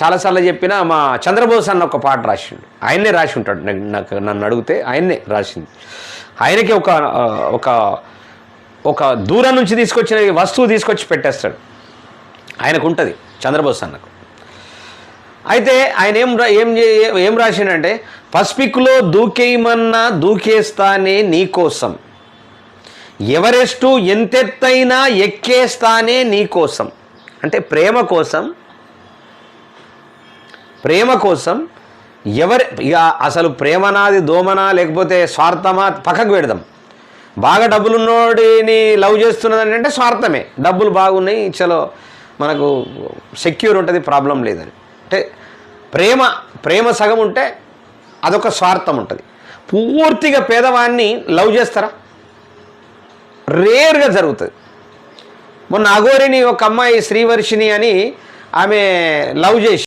చాలాసార్లు చెప్పిన మా చంద్రబోస్ అన్న ఒక పాట రాసిండు, ఆయన్నే రాసి ఉంటాడు. నన్ను అడిగితే ఆయన్నే రాసింది. ఆయనకి ఒక ఒక ఒక దూరం నుంచి తీసుకొచ్చిన వస్తువు తీసుకొచ్చి పెట్టేస్తాడు, ఆయనకు ఉంటుంది చంద్రబోస్ అన్నకు. అయితే ఆయన ఏం రాసిండంటే, పసిఫిక్లో దూకేయమన్నా దూకేస్తానే నీకోసం, ఎవరెస్టు ఎంతెత్తైనా ఎక్కేస్తానే నీకోసం. అంటే ప్రేమ కోసం ఇక అసలు ప్రేమనాది దోమనా లేకపోతే స్వార్థమా పక్కకు పెడదాం. బాగా డబ్బులున్నోడిని లవ్ చేస్తున్నదని అంటే స్వార్థమే, డబ్బులు బాగున్నాయి చలో మనకు సెక్యూర్ ఉంటుంది, ప్రాబ్లం లేదని. అంటే ప్రేమ సగం ఉంటే అదొక స్వార్థం ఉంటుంది. పూర్తిగా పేదవాడిని లవ్ చేస్తారా? రేర్గా జరుగుతుంది. మొన్న అఘోరిని ఒక అమ్మాయి శ్రీవర్షిని అని ఆమె లవ్ చేసి